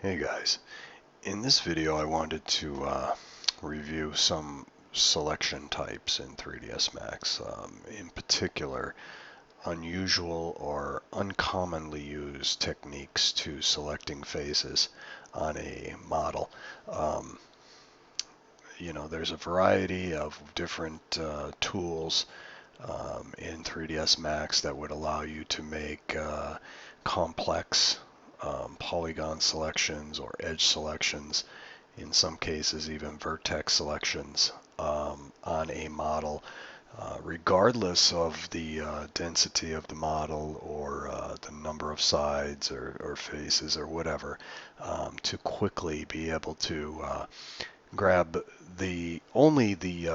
Hey guys, in this video I wanted to review some selection types in 3ds Max, in particular unusual or uncommonly used techniques to selecting faces on a model. Um, there's a variety of different tools in 3ds Max that would allow you to make complex polygon selections or edge selections, in some cases even vertex selections on a model, regardless of the density of the model or the number of sides or faces or whatever, to quickly be able to grab only the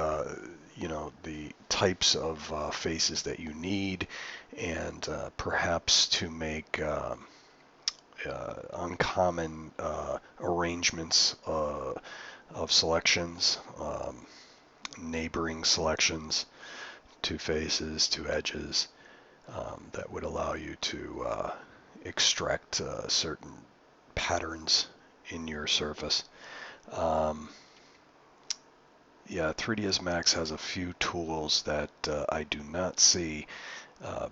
types of faces that you need, and perhaps to make uncommon arrangements of selections, neighboring selections to faces, to edges, that would allow you to extract certain patterns in your surface. Yeah, 3ds Max has a few tools that I do not see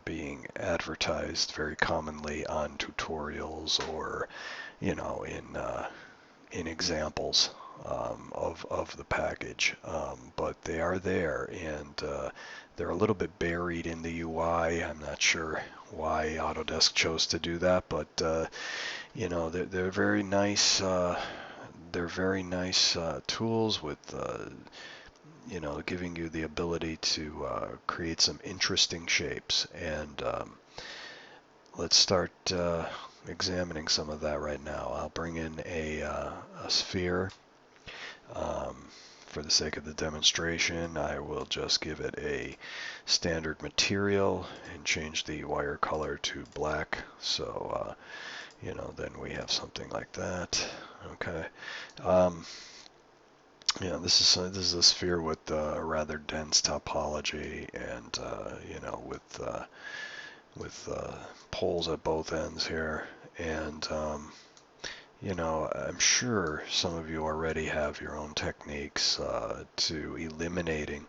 being advertised very commonly on tutorials or, in examples of the package, but they are there, and they're a little bit buried in the UI. I'm not sure why Autodesk chose to do that, but they're very nice. They're very nice tools with giving you the ability to create some interesting shapes. And let's start examining some of that right now. I'll bring in a sphere. For the sake of the demonstration, I will just give it a standard material and change the wire color to black. So, then we have something like that. Okay. Yeah, this is a sphere with a rather dense topology, and with poles at both ends here. And I'm sure some of you already have your own techniques to eliminating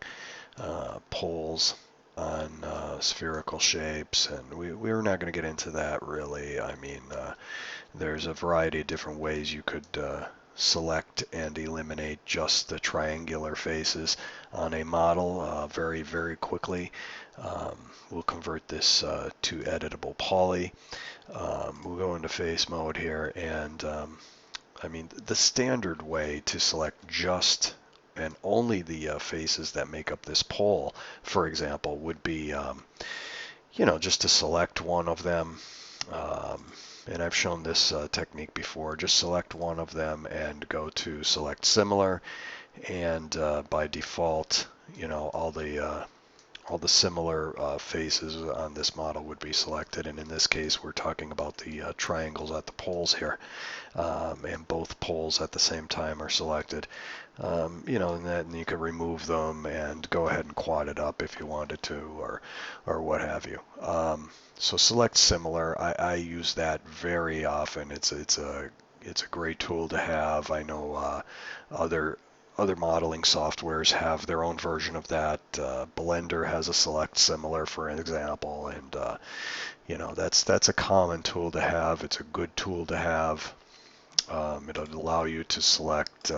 poles on spherical shapes, and we're not going to get into that really. I mean, there's a variety of different ways you could select and eliminate just the triangular faces on a model very, very quickly. We'll convert this to editable poly. We'll go into face mode here, and I mean, the standard way to select just and only the faces that make up this pole, for example, would be just to select one of them. And I've shown this technique before. Just select one of them and go to select similar, and by default, all the similar faces on this model would be selected. And in this case, we're talking about the triangles at the poles here, and both poles at the same time are selected. And then you could remove them and go ahead and quad it up if you wanted to, or what have you. So select similar. I use that very often. It's a great tool to have. I know other modeling softwares have their own version of that. Blender has a select similar, for example, and that's a common tool to have. It's a good tool to have. It'll allow you to select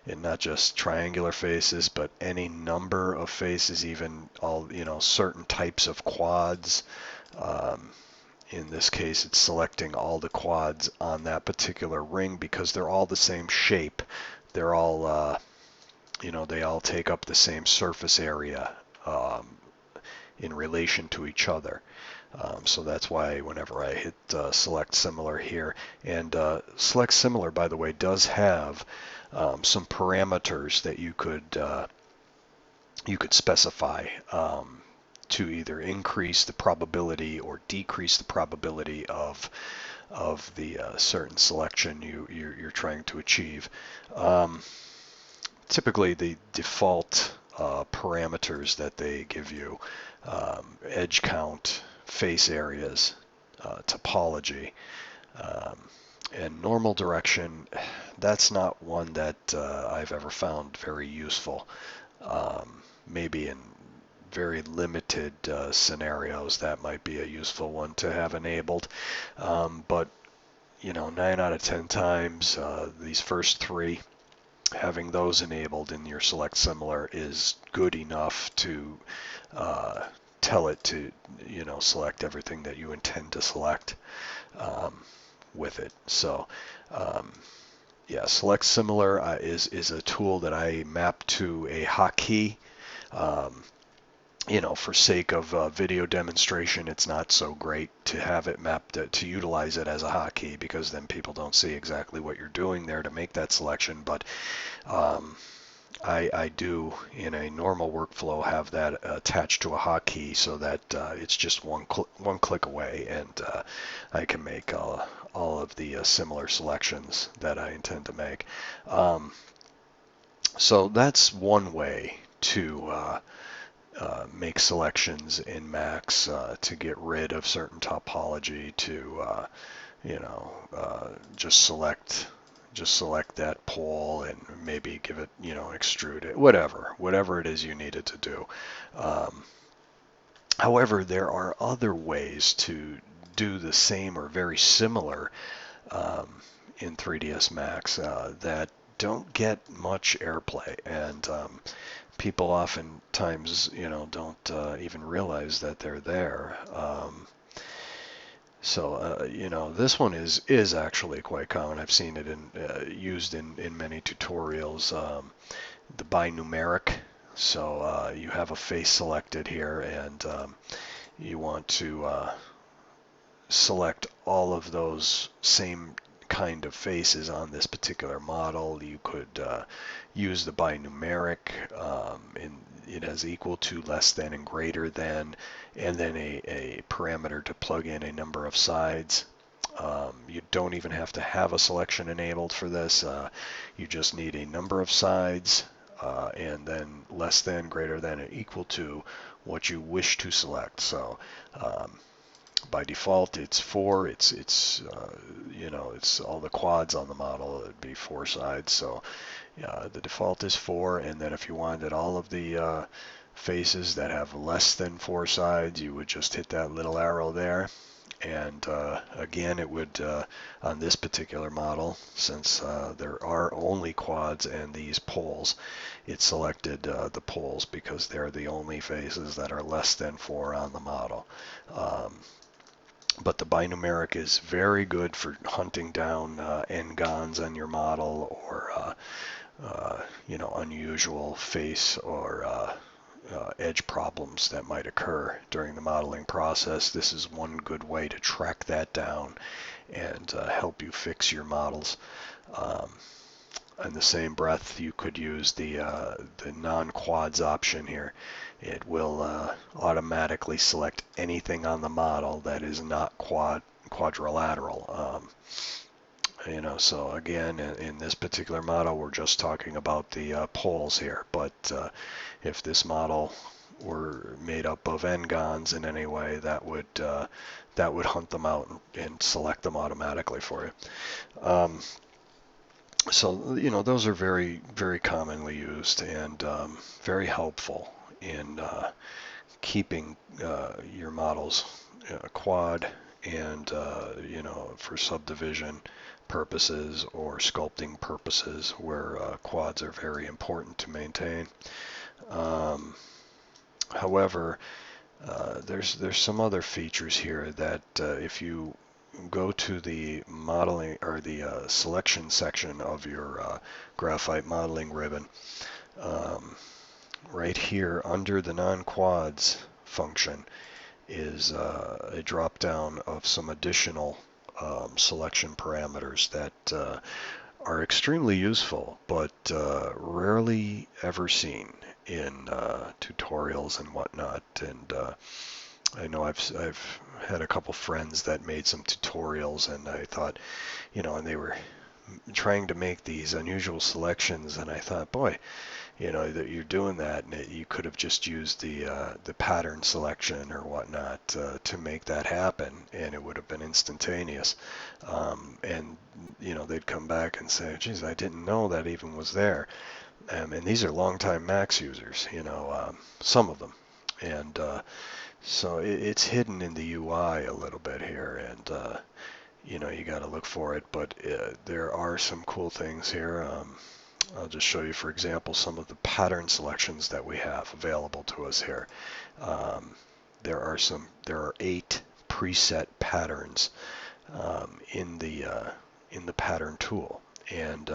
in not just triangular faces, but any number of faces, even all certain types of quads. In this case, it's selecting all the quads on that particular ring because they're all the same shape. They're all they all take up the same surface area in relation to each other. So that's why whenever I hit select similar here, and select similar, by the way, does have some parameters that you could specify to either increase the probability or decrease the probability of the certain selection you're trying to achieve. Typically, the default parameters that they give you: edge count, face areas, topology, And normal direction, that's not one that I've ever found very useful. Maybe in very limited scenarios that might be a useful one to have enabled. But 9 out of 10 times, these first three, having those enabled in your select similar is good enough to tell it to, select everything that you intend to select with it. So, yeah, select similar is a tool that I map to a hotkey. For sake of video demonstration, it's not so great to have it mapped to utilize it as a hotkey, because then people don't see exactly what you're doing there to make that selection. But I do, in a normal workflow, have that attached to a hotkey so that it's just one click away, and I can make all of the similar selections that I intend to make. So that's one way to make selections in Max to get rid of certain topology, to just select that pole and maybe give it, extrude it, whatever it is you need it to do. However, there are other ways to do the same or very similar in 3ds Max that don't get much airplay, and people oftentimes, don't even realize that they're there. So this one is actually quite common. I've seen it used in many tutorials. The by numeric. So you have a face selected here, and you want to select all of those same kind of faces on this particular model. You could use the by numeric. It has equal to, less than, and greater than, and then a parameter to plug in a number of sides. You don't even have to have a selection enabled for this. You just need a number of sides, and then less than, greater than, and equal to what you wish to select. So by default, it's 4. It's all the quads on the model. It'd be 4 sides. So the default is 4, and then if you wanted all of the faces that have less than 4 sides, you would just hit that little arrow there. And again, it would, on this particular model, since there are only quads and these poles, it selected the poles because they're the only faces that are less than 4 on the model. But the binumeric is very good for hunting down n-gons on your model, or unusual face or edge problems that might occur during the modeling process. This is one good way to track that down and help you fix your models. In the same breath, you could use the non-quads option here. It will automatically select anything on the model that is not quadrilateral. So again, in this particular model, we're just talking about the poles here. But if this model were made up of n-gons in any way, that would hunt them out and select them automatically for you. So those are very, very commonly used and very helpful in keeping your models quad, and for subdivision purposes or sculpting purposes, where quads are very important to maintain. However, there's some other features here that if you go to the modeling or the selection section of your graphite modeling ribbon, right here under the non-quads function is a drop down of some additional selection parameters that are extremely useful, but rarely ever seen in tutorials and whatnot. And I know I've had a couple friends that made some tutorials, and I thought, and they were trying to make these unusual selections, and I thought, boy, that you're doing that, and you could have just used the pattern selection or whatnot to make that happen, and it would have been instantaneous. And they'd come back and say, "Geez, I didn't know that even was there." And these are longtime Max users, some of them, and so it's hidden in the UI a little bit here, and you got to look for it. But there are some cool things here. I'll just show you, for example, some of the pattern selections that we have available to us here. There are 8 preset patterns in the pattern tool, and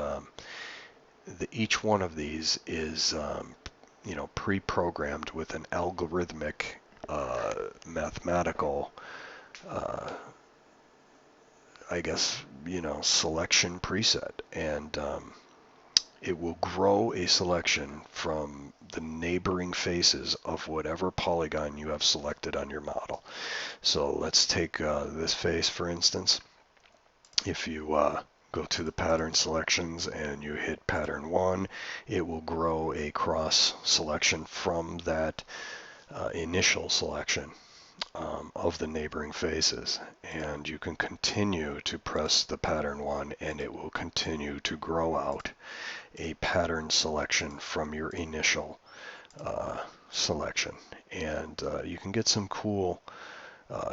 each one of these is pre-programmed with an algorithmic mathematical I guess selection preset, and it will grow a selection from the neighboring faces of whatever polygon you have selected on your model. So let's take this face, for instance. If you go to the pattern selections and you hit pattern 1, it will grow a cross selection from that initial selection of the neighboring faces, and you can continue to press the pattern 1 and it will continue to grow out a pattern selection from your initial selection, and you can get some cool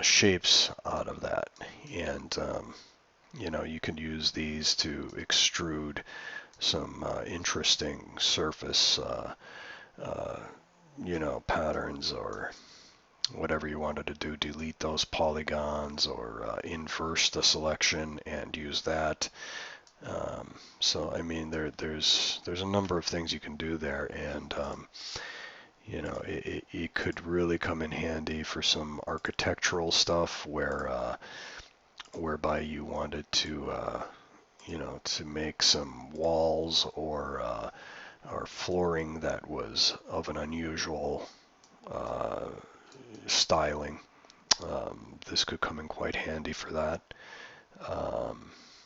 shapes out of that, and you can use these to extrude some interesting surface patterns, or whatever you wanted to do. Delete those polygons, or inverse the selection and use that. So I mean, there's a number of things you can do there, and it could really come in handy for some architectural stuff whereby you wanted to to make some walls or flooring that was of an unusual styling. This could come in quite handy for that.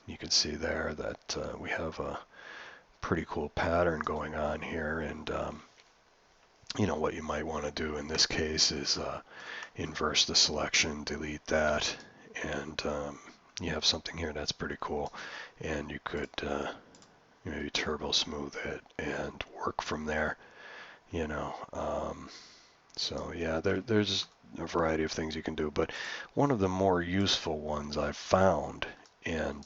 You can see there that we have a pretty cool pattern going on here, and what you might want to do in this case is inverse the selection, delete that, and you have something here that's pretty cool, and you could maybe turbo smooth it and work from there. So yeah, there's a variety of things you can do, but one of the more useful ones I've found, and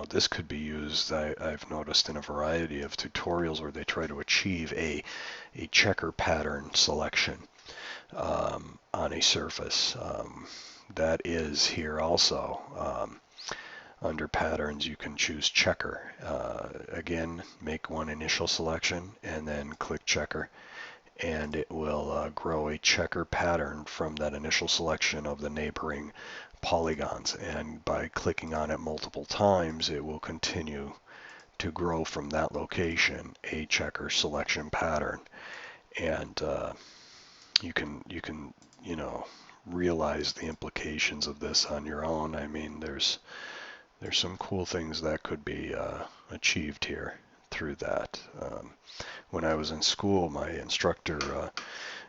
this could be used, I've noticed, in a variety of tutorials where they try to achieve a checker pattern selection on a surface. That is here also. Under patterns, you can choose checker. Again, make one initial selection and then click checker, and it will grow a checker pattern from that initial selection of the neighboring polygons. And by clicking on it multiple times, it will continue to grow from that location a checker selection pattern. And you can realize the implications of this on your own. I mean, there's some cool things that could be achieved here through that. When I was in school, my instructor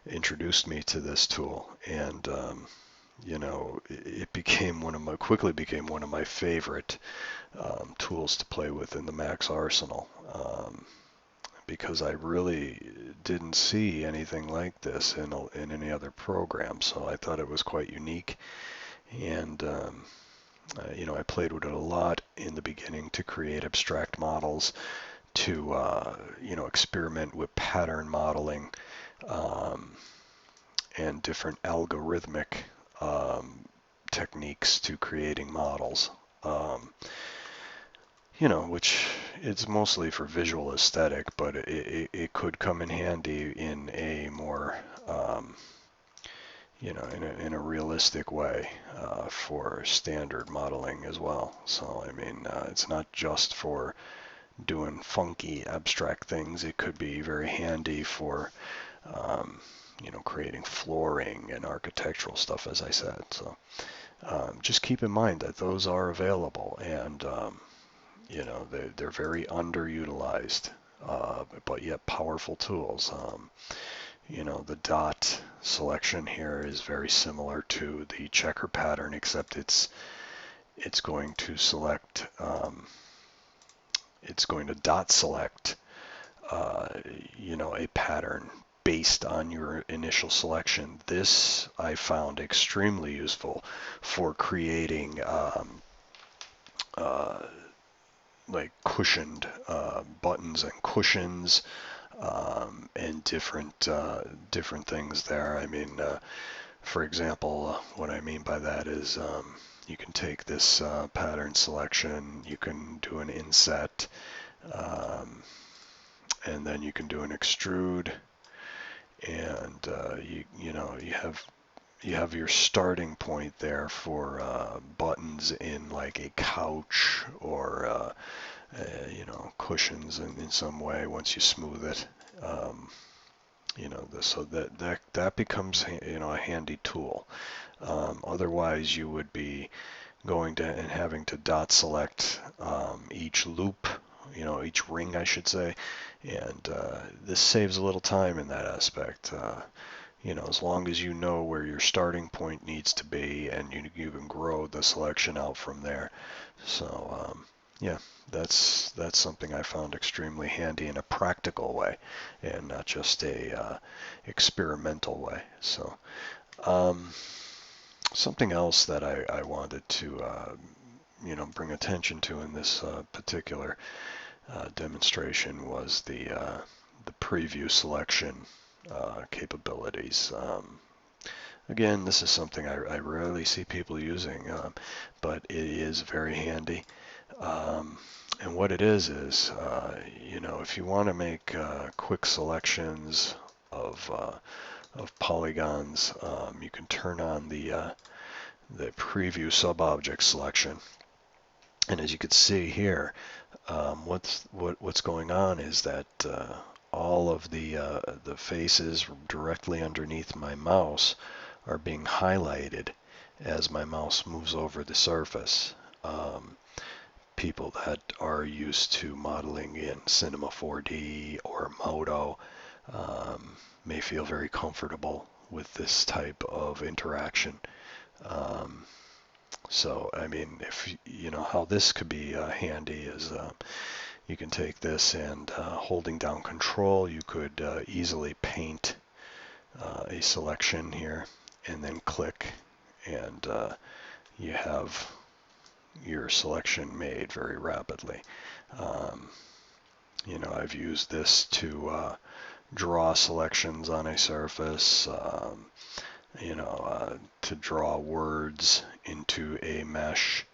introduced me to this tool, and it quickly became one of my favorite tools to play with in the Max arsenal, because I really didn't see anything like this in any other program. So I thought it was quite unique, and I played with it a lot in the beginning to create abstract models, to experiment with pattern modeling, and different algorithmic techniques to creating models, which it's mostly for visual aesthetic, but it could come in handy in a more in a realistic way for standard modeling as well. So I mean, it's not just for doing funky abstract things. It could be very handy for creating flooring and architectural stuff, as I said. So just keep in mind that those are available, and they're very underutilized but yet powerful tools. The dot selection here is very similar to the checker pattern, except it's going to select, it's going to dot select, a pattern based on your initial selection. This I found extremely useful for creating like cushioned buttons and cushions, and different things there. I mean, for example, what I mean by that is you can take this pattern selection, you can do an inset, and then you can do an extrude, and you have your starting point there for buttons in like a couch or cushions in some way once you smooth it. So that becomes a handy tool. Otherwise, you would be going to and having to dot select each loop, each ring, I should say, and this saves a little time in that aspect. As long as you know where your starting point needs to be, and you can grow the selection out from there. So yeah, that's something I found extremely handy in a practical way, and not just a experimental way. So something else that I wanted to bring attention to in this particular demonstration was the preview selection capabilities. Again, this is something I rarely see people using, but it is very handy. And what it is, if you want to make quick selections of polygons, you can turn on the preview subobject selection. And as you can see here, what's going on is that all of the faces directly underneath my mouse are being highlighted as my mouse moves over the surface. People that are used to modeling in Cinema 4D or Modo may feel very comfortable with this type of interaction. So, I mean, if how this could be handy is you can take this and holding down Control, you could easily paint a selection here, and then click, and you have your selection made very rapidly. I've used this to draw selections on a surface, to draw words into a mesh.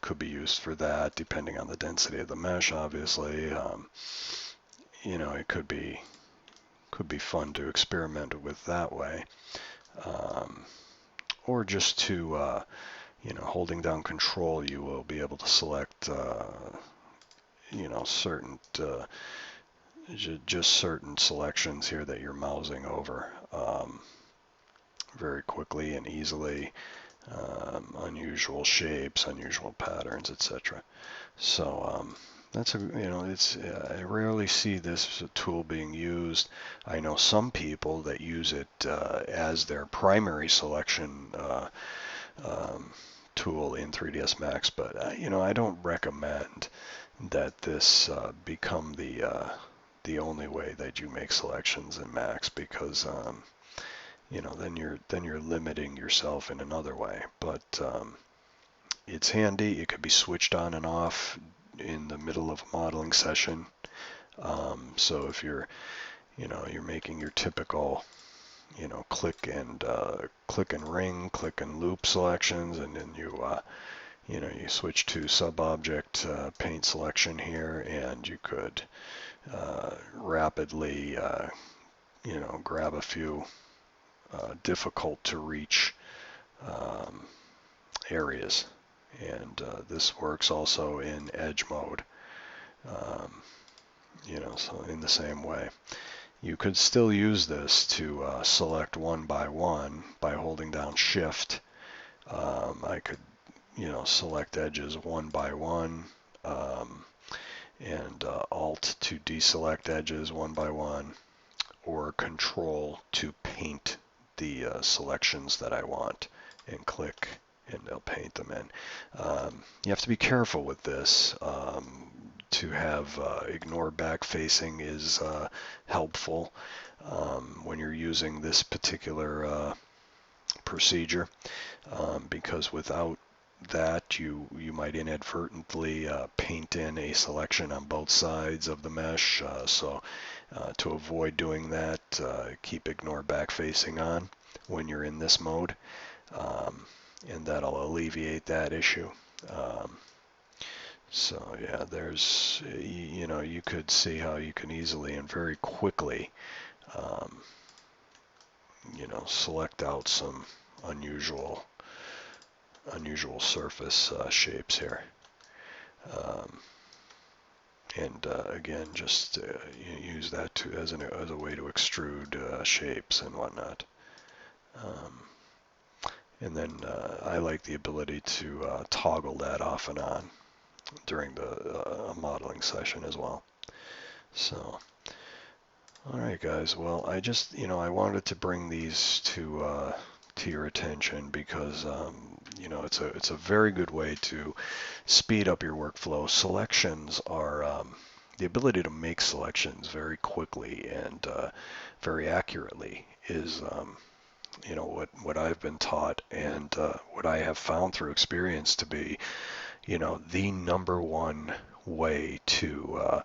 Could be used for that, depending on the density of the mesh, obviously. It could be fun to experiment with that way. Or just to, holding down Control, you will be able to select, certain, just certain selections here that you're mousing over very quickly and easily. Unusual shapes, unusual patterns, etc. So that's I rarely see this tool being used. I know some people that use it as their primary selection tool in 3ds Max, but I don't recommend that this become the only way that you make selections in Max, because then you're limiting yourself in another way. But it's handy. It could be switched on and off in the middle of a modeling session. So if you're making your typical click and ring, click and loop selections, and then you switch to sub-object paint selection here, and you could rapidly grab a few difficult to reach areas, and this works also in edge mode. So in the same way, you could still use this to select one by holding down Shift. I could select edges one by one, and Alt to deselect edges one by one, or Control to paint the selections that I want, and click, and they'll paint them in. You have to be careful with this. To have ignore backfacing is helpful when you're using this particular procedure, because without that you might inadvertently paint in a selection on both sides of the mesh. So to avoid doing that, keep ignore backfacing on when you're in this mode, and that'll alleviate that issue. So yeah, there's, you could see how you can easily and very quickly select out some unusual surface shapes here. And again, just use that as a way to extrude shapes and whatnot. And then I like the ability to toggle that off and on during the modeling session as well. So, all right, guys. Well, I just, I wanted to bring these to your attention because it's a very good way to speed up your workflow. Selections are the ability to make selections very quickly and very accurately is what I've been taught, and what I have found through experience to be the number one way to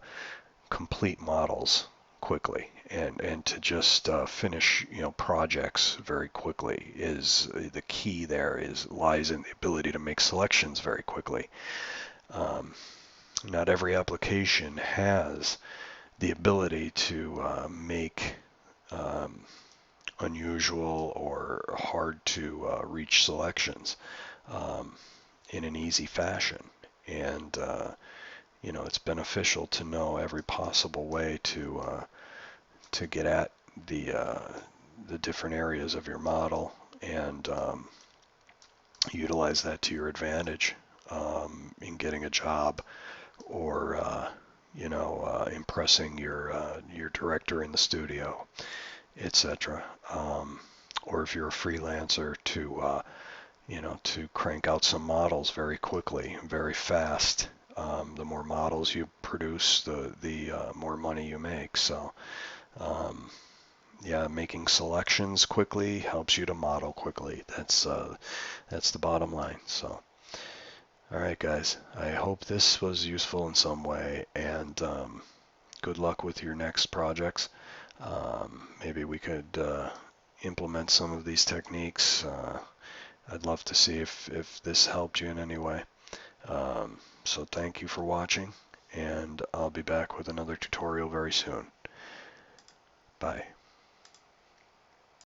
complete models quickly, and to just finish projects very quickly. Is the key there lies in the ability to make selections very quickly. Not every application has the ability to make unusual or hard to reach selections in an easy fashion, and it's beneficial to know every possible way to get at the different areas of your model, and utilize that to your advantage in getting a job, or impressing your director in the studio, etc. Or if you're a freelancer, to crank out some models very quickly, very fast. The more models you produce, the more money you make. So, yeah, making selections quickly helps you to model quickly. That's the bottom line. So, all right, guys. I hope this was useful in some way, and good luck with your next projects. Maybe we could implement some of these techniques. I'd love to see if this helped you in any way. So thank you for watching, and I'll be back with another tutorial very soon. Bye.